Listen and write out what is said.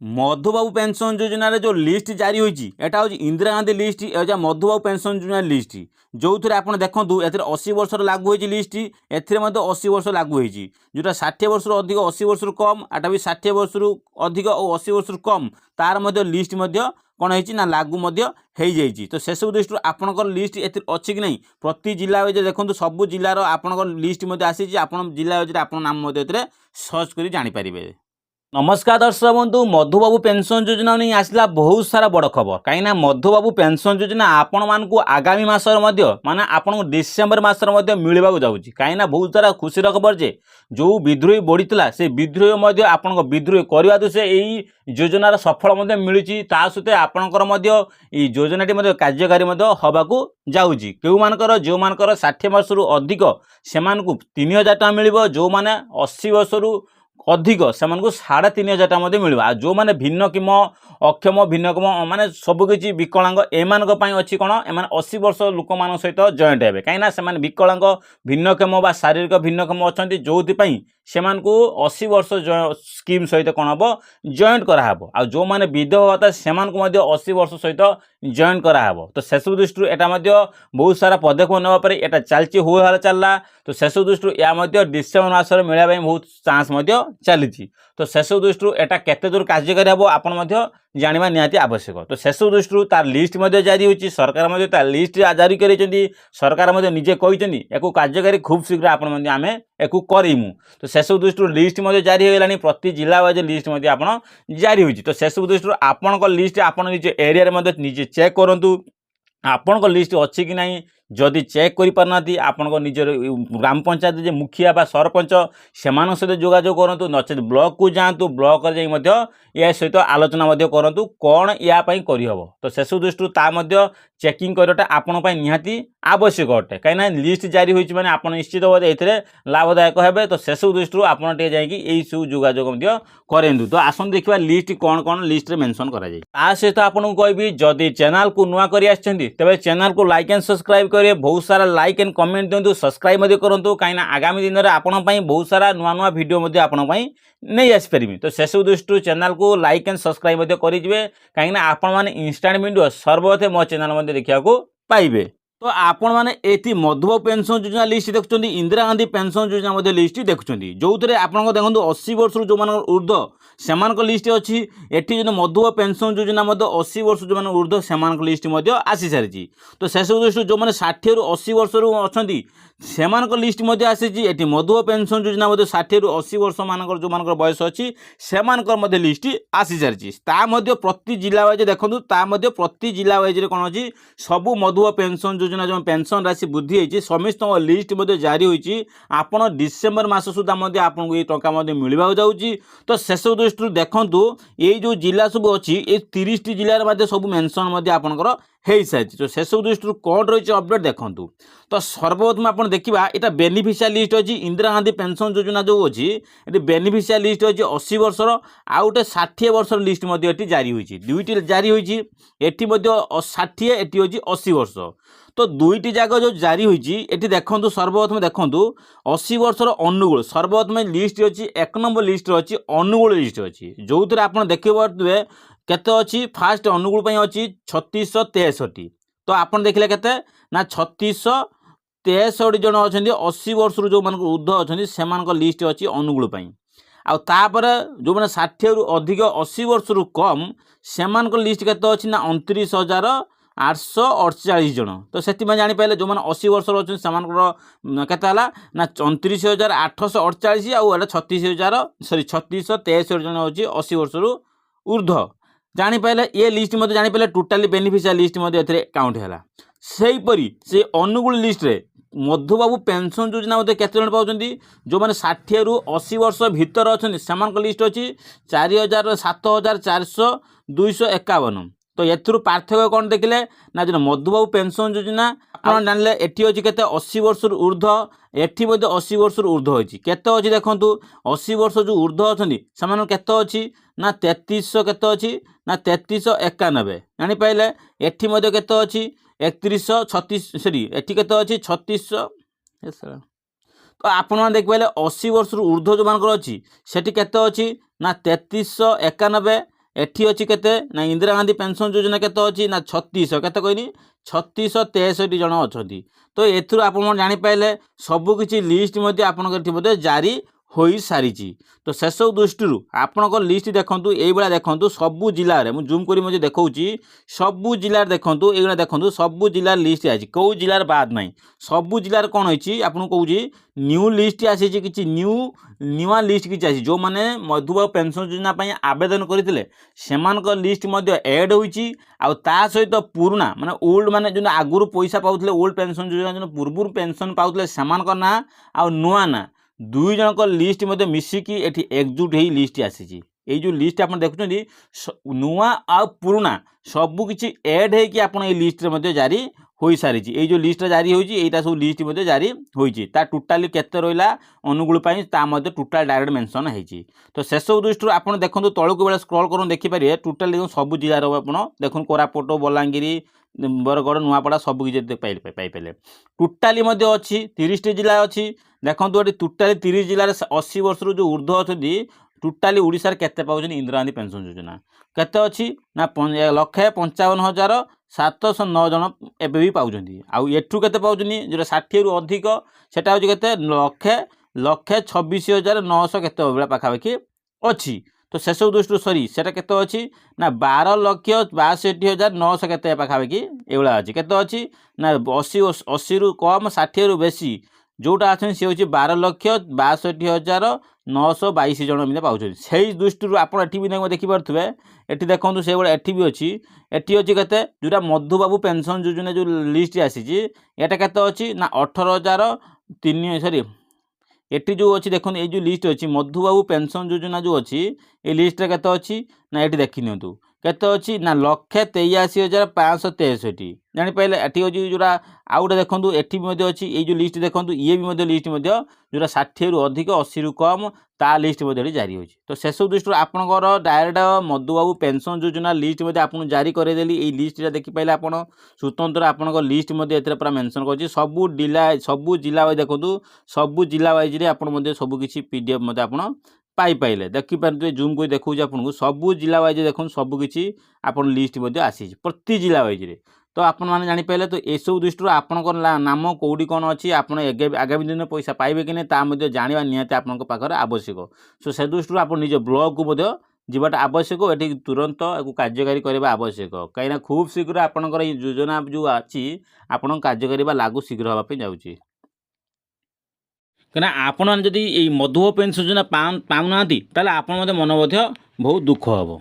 Madhubabu pension योजना जो list जारी होती है हूँ इंदिरा गांधी लिस्ट या मधुबाबू पेंशन योजना लिस्ट जो थे आप देखूँ ए 80 वर्ष लागू होती लिस्ट ए 80 वर्ष लागू होती जोटा 60 वर्ष अधिक 80 वर्ष कम आटा भी 60 वर्ष अधिक और 80 वर्ष कम तार लिस्ट कौन है लागू हो जाइए। तो से सब दृष्टि आपंकर लिस्ट अच्छी कि नहीं प्रति जिला देखो सबू जिलार आपंकर लिस्ट आसी आप जिला आप नाम सर्च कर जानीपर। नमस्कार दर्शक बंधु मधुबाबू पेंशन योजना नहीं आसला बहुत सारा बड़ खबर कहीं मधुबाबू पेंशन योजना आपण मानक आगामी मासर माने आपन डिसेम्बर मासर मिलवा जाऊँगी कहीं बहुत सारा खुशीर खबर जे जो विद्रोही बढ़ीला से विद्रोही आपण विद्रोही करने दृश्य यही योजनार सफल मिलूँ ता सहित आपणकर योजनाटी कार्यकारी हवाक जाऊँगी क्यों मानकर जो मानकर 60 वर्ष अधिक से 3000 टका मिल जो मैंने 80 वर्ष अधिक से 3500 टका मिल जो मैंने भिन्नक्षम अक्षम भिन्नक्षम माने सबकि विकलांग एम अच्छी कौन एम 80 वर्ष लोक मान सहित जॉइंट हे कहीं विकलांग भिन्नक्षम व शारीरिक भिन्नक्षम अच्छा जो से 80 वर्ष स्कीम सहित कौन हम जॉइंट कराब आ जो मैंने विधवा भत्ता से 80 वर्ष सहित जॉइंट कराब। तो से सब दृष्टि यहाँ बहुत सारा पदक्षेप नापर यहाँ चलती हो चलला। तो से सब दृष्टि या डिसेम्बर मासर मिलवा बहुत चान्स चली। तो से सब दृष्टि यहाँ केते दूर कार्यकारी हम आपड़ जाना निहाती आवश्यक। तो से सब दृष्टि तार लिस्ट जारी होती सरकार तार लिस्ट जारी कर सरकार निजे कहते या कार्यकारी खूब शीघ्र आप आम या करूँ। तो से सब दृष्टि लिस्ट जारी होगा प्रति जिला वाइज लिस्ट आप जारी होती। तो से सब दृष्टि आपण लिस्ट आप निज एरिया निजे चेक करूँ आपण लिस्ट अच्छी कि नहीं जदि चेक कर पारना आपण निजर ग्राम पंचायत जो मुखिया बा सरपंच से सहित जोगाजोग करूँ नचेत ब्लॉक को जातु ब्लॉक या सहित आलोचना करूँ कौन यापाई करहब। तो से सब दृष्टि चेकिंग करवाटा आपण निहाती आवश्यक अटे कहीं लिस्ट जारी होती मैंने आप निश्चित भाव ये लाभदायक हे। तो से सब दृष्टि आपटे यही सब जोगाजोग करूँ। तो आसन देखा लिस्ट कौन कौन लिस्ट मेंशन कराई सहित आपको कहबी जदि चैनल को नुआ कर तेज चैनल को लाइक एंड सब्सक्राइब करेंगे बहुत सारा लाइक एंड कमेंट दिंतु सब्सक्राइब करूँ कहीं आगामी दिन में आपंपाई बहुत सारा नुआ नुआ वीडियो आपंपाई नहीं आसपारि। तो से सब दृष्टि चैनल को लाइक एंड सब्सक्राइब करेंगे कहीं आपण मैंने इंस्टांट वीडियो सर्वप्रथम मो चैनल देखा पाइबे। तो आपण मैंने ये मधुबाबू पेंशन योजना लिस्ट देखुं इंदिरा गांधी पेंशन योजना लिस्ट देखुं जो थे आप देखो 80 वर्ष जो ऊर्ध्व से लिस्ट अच्छी एटी जो मधुबाबू पेंशन योजना 80 वर्ष जो ऊर्ध्व से लिस्ट आसी सारी। तो से सब दृष्टि जो मैंने 60 रु 80 वर्ष अच्छा से लिस्ट आसी मधुबाबू पेंशन योजना 60 रु 80 वर्ष मान जो बयस अच्छी से लिस्ट आसी सारी प्रति जिला वाइज देखो प्रति जिला वाइज कौन अच्छी सबू मधुबाबू पेंशन योजना जो पेंशन राशि वृद्धि होती समस्त लिस्ट जारी होती आपड़ डिसेम्बर मास सुधा आपको ये टंका मिलवा जाऊँगी। तो से सब दृष्टि देखूँ ये जो जिला सब अच्छी ये 30 जिले सब मेंशन आपंकर हो सारी। तो से सब दृष्टि कौन रही अपडेट देखूँ। तो सर्वप्रथम आप देखा यहाँ बेनिफिशियल लिस्ट अच्छी इंदिरा गांधी पेंशन योजना जो अच्छी ये बेनिफिशियल लिस्ट अच्छी 80 वर्षर आउ गोटे 60 वर्षर लिस्ट ये जारी होती दुईटी जारी होती एटी 60 एटी हूँ 80 वर्ष। तो दुईटी जाक जो जारी होती देखूँ सर्वप्रथम देखूँ 80 वर्षर अनुगुल सर्वप्रथम लिस्ट अच्छी 1 नंबर लिस्ट अच्छी अनुगुल लिस्ट अच्छी जो थे आप देखिए केते अच्छी फास्ट अनुगुल अच्छी 3663। तो आप देखिले केते ना 3663 जन अच्छा 80 वर्ष जो मान ऊर्ध्व अच्छा से लिस्ट अच्छी अनुगुल आउे जो मैंने 60 रु अधिक 80 वर्ष रु कम से लिस्ट के अच्छी ना 29,848 जन। तो से जापारे जो मैंने 80 वर्ष अच्छे से ना 29,848 आउ 36,63 जन अच्छी 80 वर्ष रु ऊर्ध्व जापारे ये लिस्ट जापारे टोटाली बेनिफिशियल लिस्ट काउंट है। सेहीपरी से अनुगुल लिस्ट रे मधुबाबू पेंशन योजना केते जन पाउछन्ती जो मैंने 60 रु 80 वर्ष भितर अच्छा से लिस्ट अच्छी 7,451। तो ये पार्थक्य कौन देखिले ना जो मधुबाबू पेंशन योजना आप जानले एटी अच्छी के 80 वर्ष ऊर्ध्व एटी 80 वर्ष ऊर्ध्व अच्छी केते अच्छी देखूँ 80 वर्ष जो ऊर्ध्व अच्छा से केते अच्छी ना 3300 केते अच्छी ना 3391 जापारे एटी केते अच्छी 3136 सॉरी एटी केते अच्छी 3600। तो आपण देखिए 80 वर्ष ऊर्ध्व जो मान अच्छी सेठी केते अच्छी ना 3391 एठी अछि केते ना इंदिरा गांधी पेंशन योजना केते अछि ना 3600 केते कहनी 3663 जन अछंती। तो एथुर आपण जानि पाइले सब किछि लिस्ट मध्ये आपनकर एठी मध्ये जारी होई सारिछि। तो सेसब दृष्टि आपनकर लिस्ट देखंतु एई बेला देखंतु सबु जिल्ला रे मु जूम करी मजे देखौछि सबु जिल्ला रे देखंतु एगुला देखंतु सबु जिल्ला लिस्ट आछि को जिल्ला रे बाद नाही सबु जिल्ला रे कोन होइछि आपन कहूछि न्यू लिस्ट आसीछि किछि न्यूआ लिस्ट किछि आछि जो माने मधुबाबू पेंशन योजना पई आवेदन करितले सेमानक लिस्ट मध्ये ऐड होइछि आ ता सहित पुराना माने ओल्ड माने जो आगुरु पैसा पाउतले ओल्ड पेंशन योजना जो पूर्वरु पेंशन पाउतले सेमानक ना आ नुआ ना दुई जनक लिस्ट मध्ये मिसिकी एठी एकजुट हेई लिस्ट आसीछि। एई जो लिस्ट आपन देखुछन्ती नुआ आ पुराना सबु किछि ऐड हे कि आपन ए लिस्ट रे मध्ये जारी होई सारिछि। एई जो लिस्ट जारी होइछि एटा सब लिस्ट मध्ये जारी होइछि ता टोटाली केते रोइला अनुगुल पई ता मध्ये टोटाल डायरेक्ट मेंशन हेछि। तो सेसब दृष्टि आपन देखंतु तळकु बेला स्क्रॉल करन देखि पारिए टोटाल देखो सबु जिल्ला रो आपन देखन कोरापुट बलांगीर बरगड़ नुआपड़ा सब किछि पाई पाइले टोटाली मध्ये अछि 30 टी जिल्ला अछि देखंतु एटी टोटाली 30 जिल्ला रे 80 वर्ष रु जो ऊर्ध्व अछंती टोटाली ओडिसा रे केते पाउछन इंदिरा गांधी पेंशन योजना केते अछि ना 1,55,709 जन एबे भी पाउछंती आ एठु केते पाउछनी जो 60 रु अधिक सेटा होछि केते 1,26,900 केते बेला पाखापाखि अछि। तो सेसब दृष्टि सॉरी सेटा केते अछि ना 12,62,900 केते पाखापाखि एबेला अछि केते अछि ना 80 रु कम 60 रु बेसी जोटा अछन से होछि 12,62,922 जन मिले पाउछन। सेही दृष्टि आपण एठी भी देखि परथबे एठी देखंतु से बळे एठी भी अछि एठी अछि केते जोटा मधुबाबू पेंशन योजना जो लिस्ट आसीछि एटा केते अछि ना 18,003 सॉरी एटी जो अच्छी देखो ये जो लिस्ट अच्छी मधुबाबू पेंशन योजना जो अच्छी ये लिस्ट रे केते अच्छी ना ये देखि नियंतु केते अच्छी ना 1,83,563 जानि पाइले एटी अछि जोरा आ गोटे देखंतु एटी भी मध्ये अछि ये जो लिस्ट देखंतु ये भी मध्ये लिस्ट मध्ये जोरा 60 रु अधिक 80 रु कम ता लिस्ट मध्ये जारी होछि। तो सेसब दृष्टि आपनकर डायरेक्ट मधुबाबू पेंशन योजना लिस्ट मध्ये आपन जारी करे देली ए लिस्ट रे देखि पाइले आपन स्वतंत्र आपनकर लिस्ट मध्ये एतरे पूरा मेंशन करछि सबु जिल्ला वाइज देखंतु सबु जिल्ला वाइज रे आपन मध्ये सबु किछि पीडीएफ मध्ये आपन पाई पाइले देखि पारते जूम को देखौ आपन सबु जिल्ला वाइज देखन सबु किछि आपन लिस्ट मध्ये आसी प्रति जिल्ला वाइज रे। तो आपण माने जानि पाइले तो ए सब दृष्टि आपनकर नाम कोडी कोन अछि आपन आगामी दिन पैसा पाइबे कि नै ता मध्ये जानिबा नियते आपनक पाखर आवश्यक। सो से दृष्टि आपण निज ब्लॉग को मध्ये जीवाटा आवश्यक एठी तुरंत एको कार्यकारी करबा आवश्यक काइना खूब शीघ्र आपनकर ए योजना जो अछि आपण कार्यकारी बा लागू शीघ्र होबा पे जाउछि कना आपण जदि ए मधुबाबू पेंशन योजना पाउनांती ताले आपण मते मन मध्ये बहुत दुख हबो।